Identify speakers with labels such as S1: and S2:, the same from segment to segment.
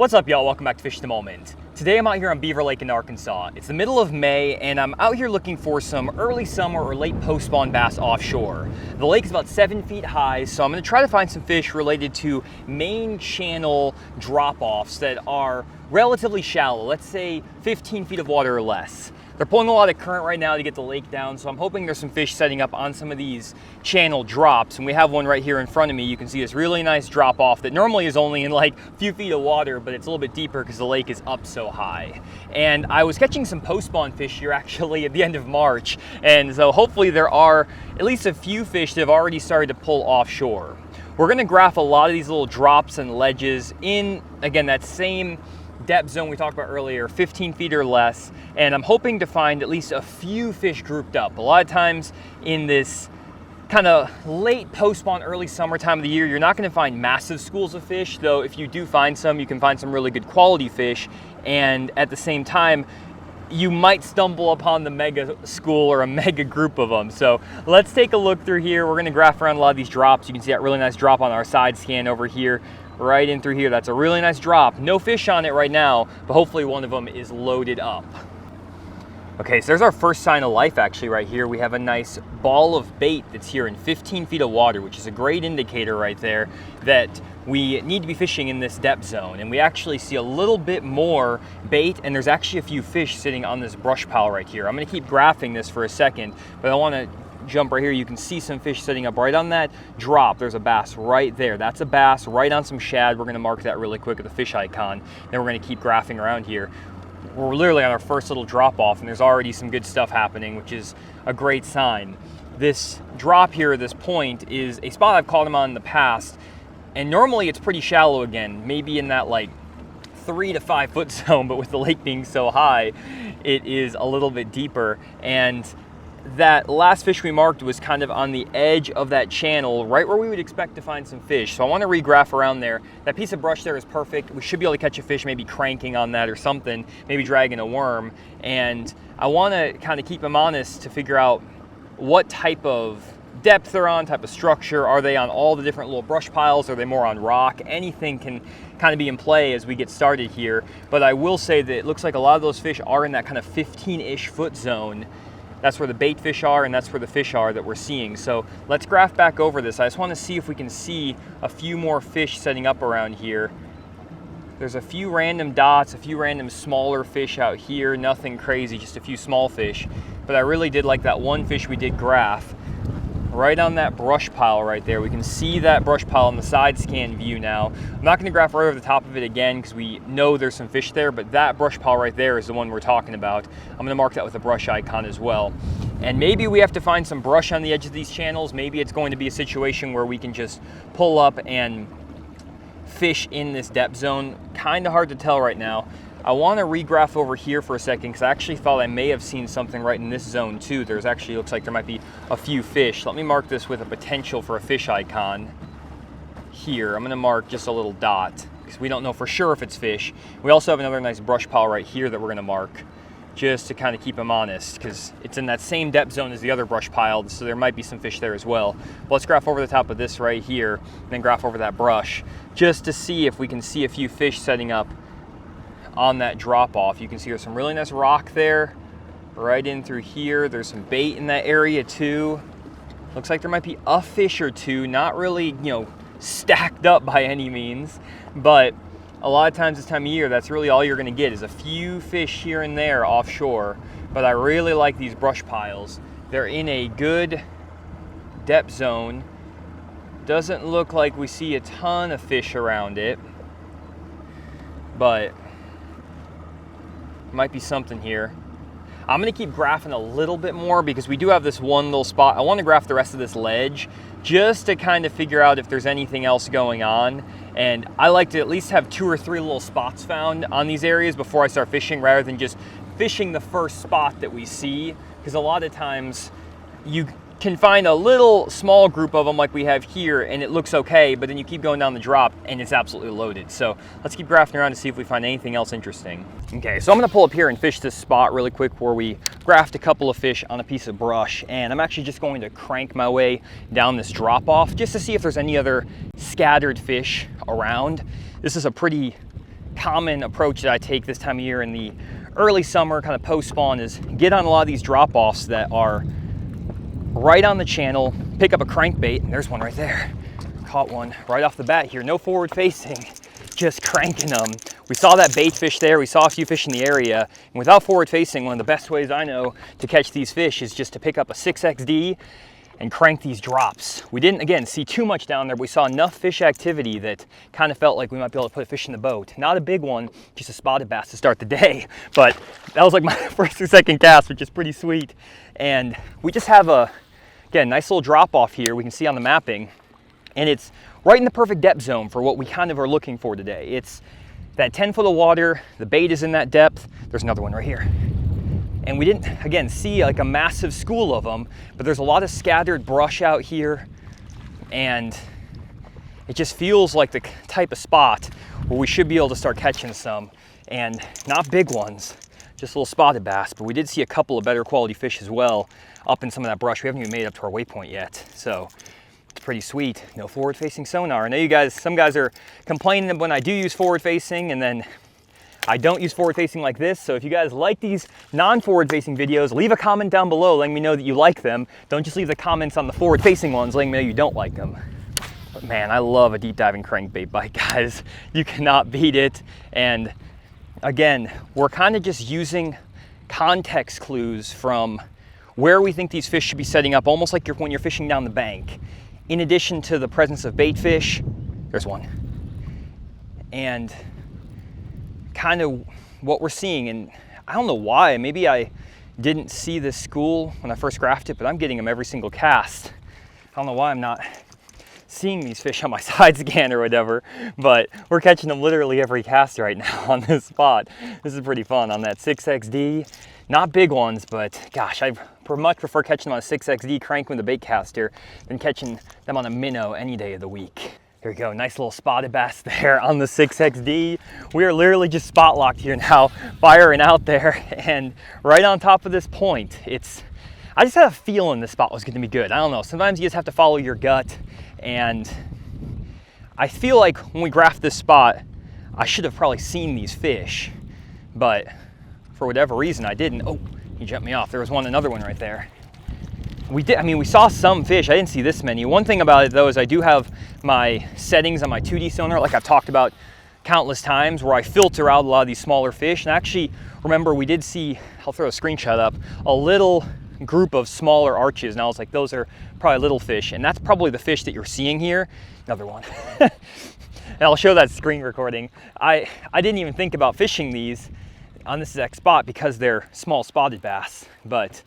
S1: What's up, y'all? Welcome back to Fish the Moment. Today I'm out here on Beaver Lake in Arkansas. It's the middle of May and I'm out here looking for some early summer or late post-spawn bass offshore. The lake is about 7 feet high, so I'm going to try to find some fish related to main channel drop-offs that are relatively shallow, let's say 15 feet of water or less. They're pulling a lot of current right now to get the lake down, so I'm hoping there's some fish setting up on some of these channel drops. And we have one right here in front of me. You can see this really nice drop off that normally is only in like a few feet of water, but it's a little bit deeper because the lake is up so high. And I was catching some post-spawn fish here actually at the end of March, and so hopefully there are at least a few fish that have already started to pull offshore. We're going to graph a lot of these little drops and ledges in, again, that same depth zone we talked about earlier, 15 feet or less, and I'm hoping to find at least a few fish grouped up. A lot of times in this kind of late post-spawn, early summer time of the year, you're not going to find massive schools of fish, though if you do find some, you can find some really good quality fish, and at the same time, you might stumble upon the mega school or a mega group of them. So let's take a look through here. We're going to graph around a lot of these drops. You can see that really nice drop on our side scan over here. Right in through here. That's a really nice drop. No fish on it right now, but hopefully one of them is loaded up. Okay, so there's our first sign of life actually right here. We have a nice ball of bait that's here in 15 feet of water, which is a great indicator right there that we need to be fishing in this depth zone. And we actually see a little bit more bait, and there's actually a few fish sitting on this brush pile right here. I'm gonna keep graphing this for a second, but I wanna jump right here. You can see some fish sitting up right on that drop. There's a bass right there. That's a bass right on some shad. We're going to mark that really quick with the fish icon. Then we're going to keep graphing around here. We're literally on our first little drop off, and there's already some good stuff happening, which is a great sign. This drop here at this point is a spot I've caught them on in the past, and normally it's pretty shallow again, maybe in that like 3 to 5 foot zone, but with the lake being so high, it is a little bit deeper. And that last fish we marked was kind of on the edge of that channel, right where we would expect to find some fish. So I want to regraph around there. That piece of brush there is perfect. We should be able to catch a fish, maybe cranking on that or something, maybe dragging a worm. And I want to kind of keep them honest to figure out what type of depth they're on, type of structure. Are they on all the different little brush piles? Are they more on rock? Anything can kind of be in play as we get started here. But I will say that it looks like a lot of those fish are in that kind of 15-ish foot zone. That's where the bait fish are, and that's where the fish are that we're seeing. So let's graph back over this. I just want to see if we can see a few more fish setting up around here. There's a few random dots, a few random smaller fish out here, nothing crazy, just a few small fish. But I really did like that one fish we did graph right on that brush pile right there. We can see that brush pile in the side scan view now. I'm not going to graph right over the top of it again because we know there's some fish there, but that brush pile right there is the one we're talking about. I'm going to mark that with a brush icon as well. And maybe we have to find some brush on the edge of these channels. Maybe it's going to be a situation where we can just pull up and fish in this depth zone. Kind of hard to tell right now. I want to regraph over here for a second because I actually thought I may have seen something right in this zone too. There's actually, looks like there might be a few fish. Let me mark this with a potential for a fish icon here. I'm going to mark just a little dot because we don't know for sure if it's fish. We also have another nice brush pile right here that we're going to mark just to kind of keep them honest because it's in that same depth zone as the other brush pile, so there might be some fish there as well. But let's graph over the top of this right here and then graph over that brush just to see if we can see a few fish setting up on that drop off. You can see there's some really nice rock there right in through here. There's some bait in that area too. Looks like there might be a fish or two, not really, you know, stacked up by any means, but a lot of times this time of year, that's really all you're going to get is a few fish here and there offshore. But I really like these brush piles. They're in a good depth zone. Doesn't look like we see a ton of fish around it, but might be something here. I'm going to keep graphing a little bit more because we do have this one little spot. I want to graph the rest of this ledge just to kind of figure out if there's anything else going on. And I like to at least have 2 or 3 little spots found on these areas before I start fishing, rather than just fishing the first spot that we see, because a lot of times you can find a little small group of them like we have here and it looks okay, but then you keep going down the drop and it's absolutely loaded. So let's keep graphing around to see if we find anything else interesting. Okay, so I'm gonna pull up here and fish this spot really quick where we graphed a couple of fish on a piece of brush, and I'm actually just going to crank my way down this drop off just to see if there's any other scattered fish around. This is a pretty common approach that I take this time of year in the early summer, kind of post spawn, is get on a lot of these drop offs that are right on the channel, pick up a crankbait, and there's one right there. Caught one right off the bat here, no forward facing, just cranking them. We saw that bait fish there, we saw a few fish in the area, and without forward facing, one of the best ways I know to catch these fish is just to pick up a 6XD and crank these drops. We didn't, again, see too much down there, but we saw enough fish activity that kind of felt like we might be able to put a fish in the boat. Not a big one, just a spotted bass to start the day, but that was like my first or second cast, which is pretty sweet. And we just have a, again, nice little drop off here we can see on the mapping, and it's right in the perfect depth zone for what we kind of are looking for today. It's that 10 foot of water, the bait is in that depth. There's another one right here. And we didn't, again, see like a massive school of them, but there's a lot of scattered brush out here, and it just feels like the type of spot where we should be able to start catching some, and not big ones, just little spotted bass, but we did see a couple of better quality fish as well up in some of that brush. We haven't even made it up to our waypoint yet, so it's pretty sweet. No forward facing sonar. I know you guys, some guys are complaining when I do use forward facing, and then I don't use forward facing like this. So if you guys like these non-forward facing videos, leave a comment down below letting me know that you like them. Don't just leave the comments on the forward facing ones letting me know you don't like them. But man, I love a deep diving crankbait bite, guys. You cannot beat it. And again, we're kind of just using context clues from where we think these fish should be setting up, almost like when you're fishing down the bank. In addition to the presence of bait fish, there's one. And kind of what we're seeing, and I don't know why, maybe I didn't see this school when I first graphed it, but I'm getting them every single cast. I don't know why I'm not seeing these fish on my side scan or whatever, but we're catching them literally every cast right now on this spot. This is pretty fun on that 6XD. Not big ones, but gosh, I much prefer catching them on a 6XD crank with a bait caster than catching them on a minnow any day of the week. Here we go, nice little spotted bass there on the 6XD. We are literally just spot locked here now, firing out there, and right on top of this point. I just had a feeling this spot was gonna be good. I don't know, sometimes you just have to follow your gut, and I feel like when we graphed this spot, I should have probably seen these fish, but for whatever reason I didn't. Oh, he jumped me off. There was another one right there. We saw some fish. I didn't see this many. One thing about it though is I do have my settings on my 2D sonar, like I've talked about countless times, where I filter out a lot of these smaller fish. And actually, remember, we did see, I'll throw a screenshot up, a little group of smaller arches. And I was like, those are probably little fish. And that's probably the fish that you're seeing here. Another one. And I'll show that screen recording. I didn't even think about fishing these on this exact spot because they're small spotted bass, but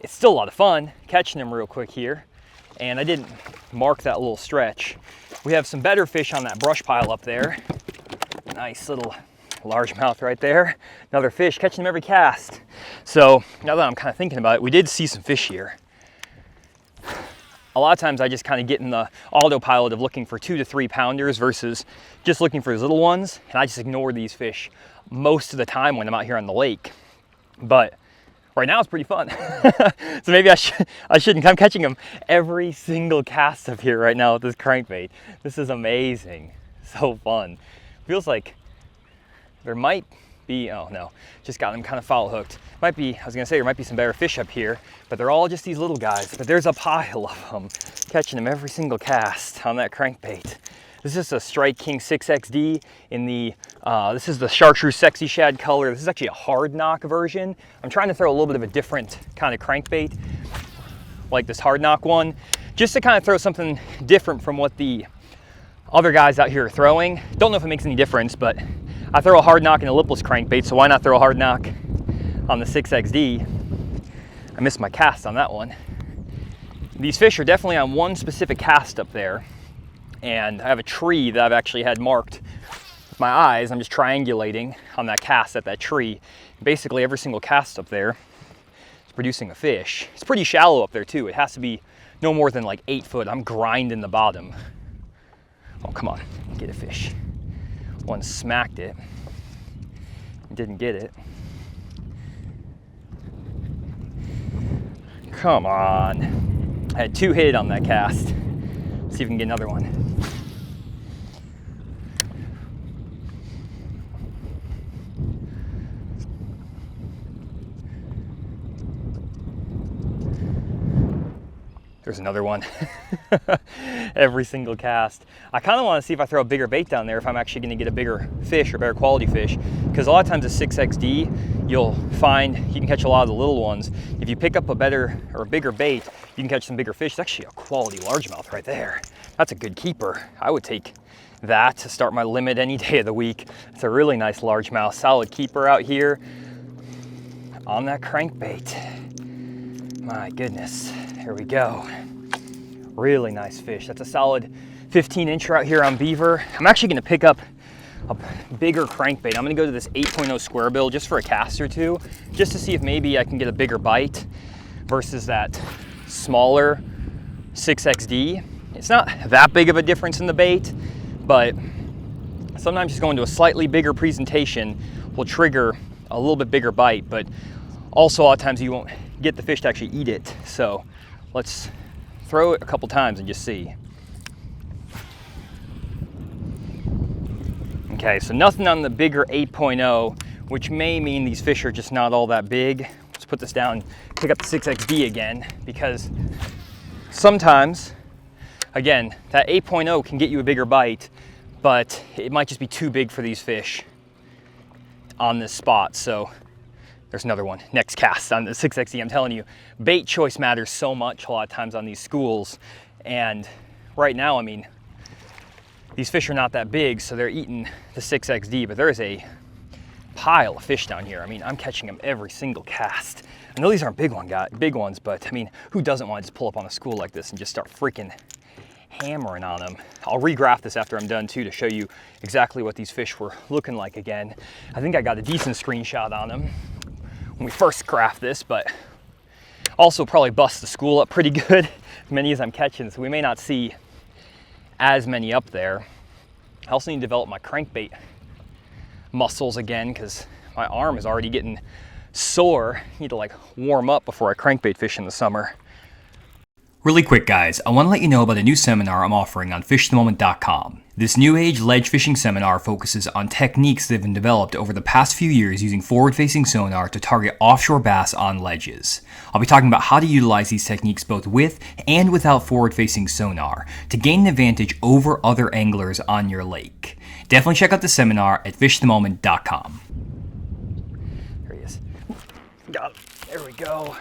S1: it's still a lot of fun catching them real quick here. And I didn't mark that little stretch. We have some better fish on that brush pile up there. Nice little largemouth right there. Another fish, catching them every cast. So now that I'm kind of thinking about it, we did see some fish here. A lot of times I just kind of get in the autopilot of looking for 2 to 3 pounders versus just looking for these little ones. And I just ignore these fish most of the time when I'm out here on the lake. But right now it's pretty fun. So maybe I shouldn't. I'm catching them every single cast up here right now with this crankbait. This is amazing. So fun. Feels like there might be, oh no, just got them kind of foul hooked. Might be, I was gonna say there might be some better fish up here, but they're all just these little guys. But there's a pile of them, catching them every single cast on that crankbait. This is a Strike King 6XD in the, this is the Chartreuse Sexy Shad color. This is actually a hard knock version. I'm trying to throw a little bit of a different kind of crankbait, like this hard knock one, just to kind of throw something different from what the other guys out here are throwing. Don't know if it makes any difference, but I throw a hard knock and a lipless crankbait, so why not throw a hard knock on the 6XD? I missed my cast on that one. These fish are definitely on one specific cast up there. And I have a tree that I've actually had marked with my eyes. I'm just triangulating on that cast at that tree. Basically every single cast up there is producing a fish. It's pretty shallow up there too. It has to be no more than like 8 foot. I'm grinding the bottom. Oh, come on, get a fish. One smacked it, didn't get it. Come on. I had 2 hit on that cast. See if we can get another one. There's another one. Every single cast. I kind of want to see if I throw a bigger bait down there, if I'm actually going to get a bigger fish or better quality fish. Because a lot of times a 6XD, you'll find you can catch a lot of the little ones. If you pick up a better or a bigger bait, you can catch some bigger fish. It's actually a quality largemouth right there. That's a good keeper. I would take that to start my limit any day of the week. It's a really nice largemouth, solid keeper out here on that crankbait. My goodness. Here we go. Really nice fish. That's a solid 15-incher out here on beaver. I'm actually going to pick up a bigger crankbait. I'm going to go to this 8.0 square bill just for a cast or two, just to see if maybe I can get a bigger bite versus that smaller 6XD. It's not that big of a difference in the bait, but sometimes just going to a slightly bigger presentation will trigger a little bit bigger bite, but also a lot of times you won't get the fish to actually eat it. So let's throw it a couple times and just see. Okay, so nothing on the bigger 8.0, which may mean these fish are just not all that big. Let's put this down, pick up the 6XD again, because sometimes, again, that 8.0 can get you a bigger bite, but it might just be too big for these fish on this spot. So there's another one. Next cast on the 6XD. I'm telling you, bait choice matters so much a lot of times on these schools. And right now, I mean, these fish are not that big, so they're eating the 6XD, but there is a pile of fish down here. I mean, I'm catching them every single cast. I know these aren't big ones, but I mean, who doesn't want to just pull up on a school like this and just start freaking hammering on them? I'll regraph this after I'm done too to show you exactly what these fish were looking like again. I think I got a decent screenshot on them when we first graphed this, but also probably bust the school up pretty good, many as I'm catching, so we may not see as many up there. I also need to develop my crankbait muscles again because my arm is already getting sore. I need to like warm up before I crankbait fish in the summer. Really quick guys, I want to let you know about a new seminar I'm offering on fishthemoment.com. This new age ledge fishing seminar focuses on techniques that have been developed over the past few years using forward-facing sonar to target offshore bass on ledges. I'll be talking about how to utilize these techniques both with and without forward-facing sonar to gain an advantage over other anglers on your lake. Definitely check out the seminar at fishthemoment.com. There he is. Got him. There we go.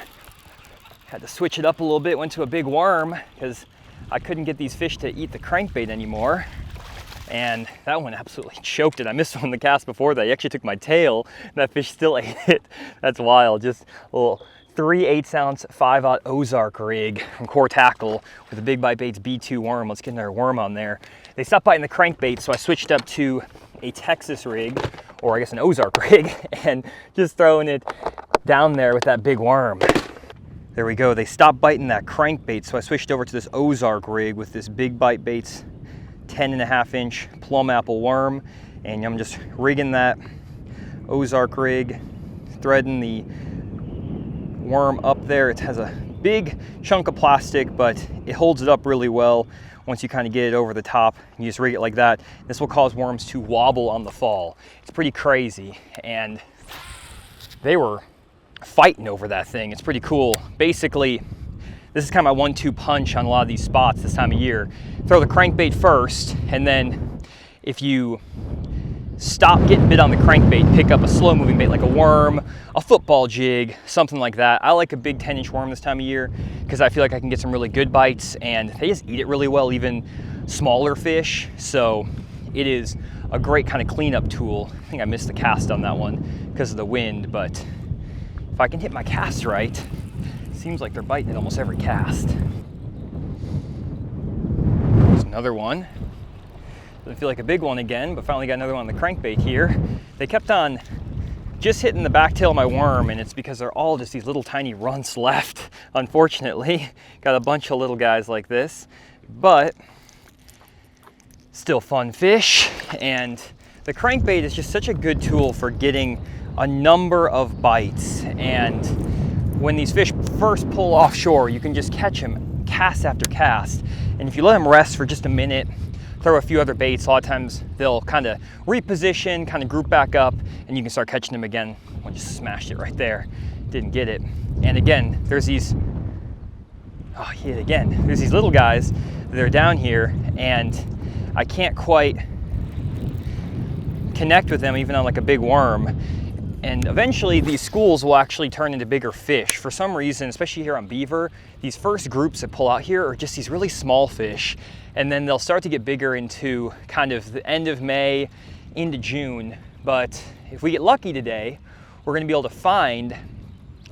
S1: Had to switch it up a little bit, went to a big worm because I couldn't get these fish to eat the crankbait anymore. And that one absolutely choked it. I missed one in the cast before that. He actually took my tail, and that fish still ate it. That's wild. Just a little 3/8 ounce 5/0 Ozark rig from Core Tackle with the Big Bite Baits B2 worm. Let's get another worm on there. They stopped biting the crankbait, so I switched up to a Texas rig, or I guess an Ozark rig, and just throwing it down there with that big worm. There we go. They stopped biting that crankbait, so I switched over to this Ozark rig with this Big Bite Baits 10.5-inch plum apple worm, and I'm just rigging that Ozark rig, threading the worm up there. It has a big chunk of plastic, but it holds it up really well once you kind of get it over the top. You just rig it like that. This will cause worms to wobble on the fall. It's pretty crazy, and they were fighting over that thing. It's pretty cool. Basically, this is kind of my 1-2 punch on a lot of these spots this time of year. Throw the crankbait first, and then if you stop getting bit on the crankbait, pick up a slow moving bait like a worm, a football jig, something like that. I like a big 10-inch worm this time of year because I feel like I can get some really good bites, and they just eat it really well, even smaller fish. So it is a great kind of cleanup tool. I think I missed the cast on that one because of the wind, but if I can hit my cast right, it seems like they're biting at almost every cast. There's another one. Doesn't feel like a big one again, but finally got another one on the crankbait here. They kept on just hitting the back tail of my worm, and it's because they're all just these little tiny runts left, unfortunately. Got a bunch of little guys like this, but still fun fish. And the crankbait is just such a good tool for getting a number of bites, and when these fish first pull offshore, you can just catch them cast after cast. And if you let them rest for just a minute, throw a few other baits, a lot of times they'll kind of reposition, kind of group back up, and you can start catching them again. I just smashed it right there, didn't get it. And again, there's these, Oh, yeah, again, there's these little guys that are down here, and I can't quite connect with them even on like a big worm. And eventually these schools will actually turn into bigger fish. For some reason, especially here on beaver, these first groups that pull out here are just these really small fish, and then they'll start to get bigger into kind of the end of May into June. But if we get lucky today, we're going to be able to find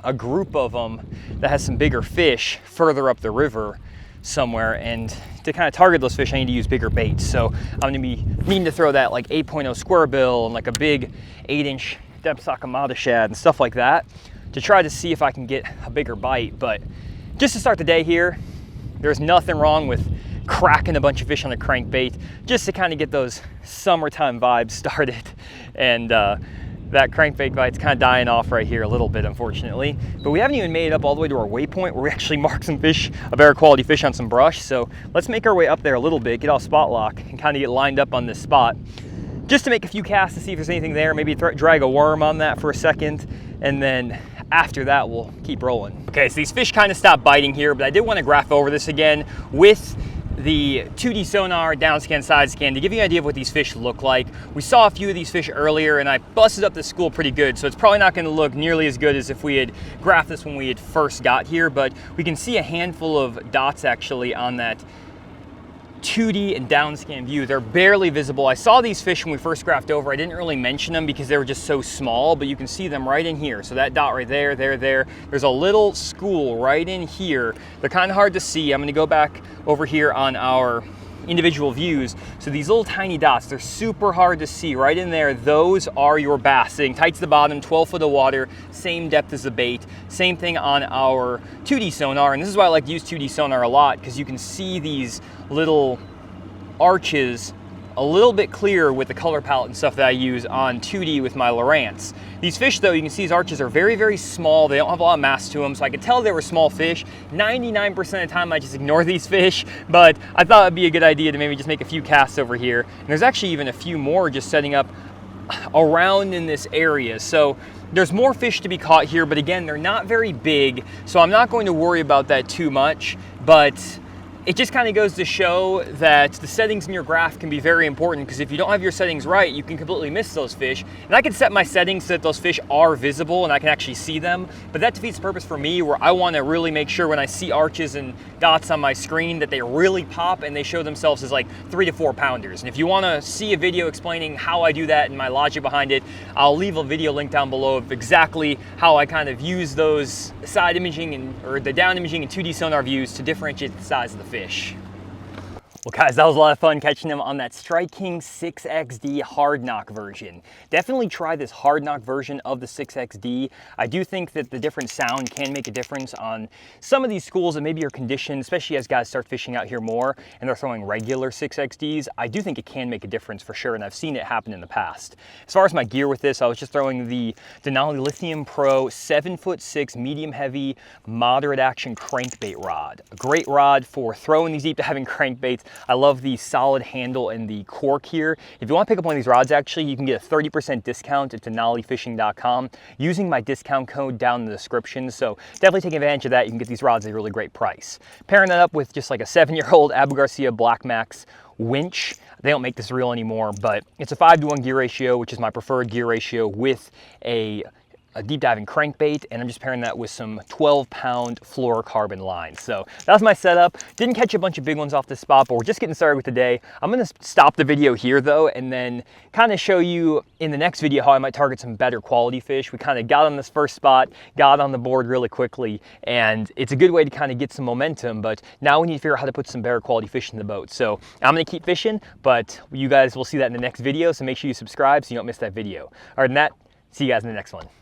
S1: a group of them that has some bigger fish further up the river somewhere. And to kind of target those fish, I need to use bigger baits. So I'm going to be needing to throw that like 8.0 square bill and like a big 8-inch depth Sakamata shad and stuff like that to try to see if I can get a bigger bite. But just to start the day here, there's nothing wrong with cracking a bunch of fish on a crankbait just to kind of get those summertime vibes started. And that crankbait bite's kind of dying off right here a little bit, unfortunately. But we haven't even made it up all the way to our waypoint where we actually marked some fish, a better quality fish on some brush. So let's make our way up there a little bit, get all spot lock, and kind of get lined up on this spot just to make a few casts to see if there's anything there, maybe drag a worm on that for a second, and then after that we'll keep rolling. Okay, so these fish kind of stopped biting here, but I did want to graph over this again with the 2D sonar, down scan, side scan, to give you an idea of what these fish look like. We saw a few of these fish earlier, and I busted up the school pretty good, so it's probably not going to look nearly as good as if we had graphed this when we had first got here, but we can see a handful of dots actually on that 2D and down scan view. They're barely visible. I saw these fish when we first graphed over. I didn't really mention them because they were just so small, but you can see them right in here. So that dot right there, there's a little school right in here. They're kind of hard to see. I'm going to go back over here on our individual views. So these little tiny dots, they're super hard to see right in there. Those are your bass sitting tight to the bottom, 12 foot of water, same depth as the bait. Same thing on our 2D sonar, and this is why I like to use 2D sonar a lot, because you can see these little arches a little bit clearer with the color palette and stuff that I use on 2D with my Lowrance. These fish though, you can see these arches are very, very small. They don't have a lot of mass to them, so I could tell they were small fish. 99% of the time I just ignore these fish, but I thought it'd be a good idea to maybe just make a few casts over here. And there's actually even a few more just setting up around in this area. So there's more fish to be caught here, but again, they're not very big, so I'm not going to worry about that too much. But it just kind of goes to show that the settings in your graph can be very important, because if you don't have your settings right, you can completely miss those fish. And I can set my settings so that those fish are visible and I can actually see them, but that defeats the purpose for me, where I want to really make sure when I see arches and dots on my screen that they really pop and they show themselves as like 3 to 4 pounders. And if you want to see a video explaining how I do that and my logic behind it, I'll leave a video link down below of exactly how I kind of use those side imaging or the down imaging and 2D sonar views to differentiate the size of the fish. Well guys, that was a lot of fun catching them on that Strike King 6XD hard knock version. Definitely try this hard knock version of the 6XD. I do think that the different sound can make a difference on some of these schools that maybe are conditioned, especially as guys start fishing out here more and they're throwing regular 6XDs. I do think it can make a difference for sure, and I've seen it happen in the past. As far as my gear with this, I was just throwing the Denali Lithium Pro 7'6" medium heavy moderate action crankbait rod. A great rod for throwing these deep diving crankbaits. I love the solid handle and the cork here. If you want to pick up one of these rods, actually, you can get a 30% discount at denalifishing.com using my discount code down in the description. So definitely take advantage of that. You can get these rods at a really great price. Pairing that up with just like a 7-year-old Abu Garcia Black Max winch. They don't make this reel anymore, but it's a 5-to-1 gear ratio, which is my preferred gear ratio, with a deep diving crankbait, and I'm just pairing that with some 12-pound fluorocarbon line. So that's my setup. Didn't catch a bunch of big ones off this spot, but we're just getting started with the day. I'm gonna stop the video here though, and then kind of show you in the next video how I might target some better quality fish. We kind of got on this first spot, got on the board really quickly, and it's a good way to kind of get some momentum, but now we need to figure out how to put some better quality fish in the boat. So I'm gonna keep fishing, but you guys will see that in the next video, so make sure you subscribe so you don't miss that video. Other than that, see you guys in the next one.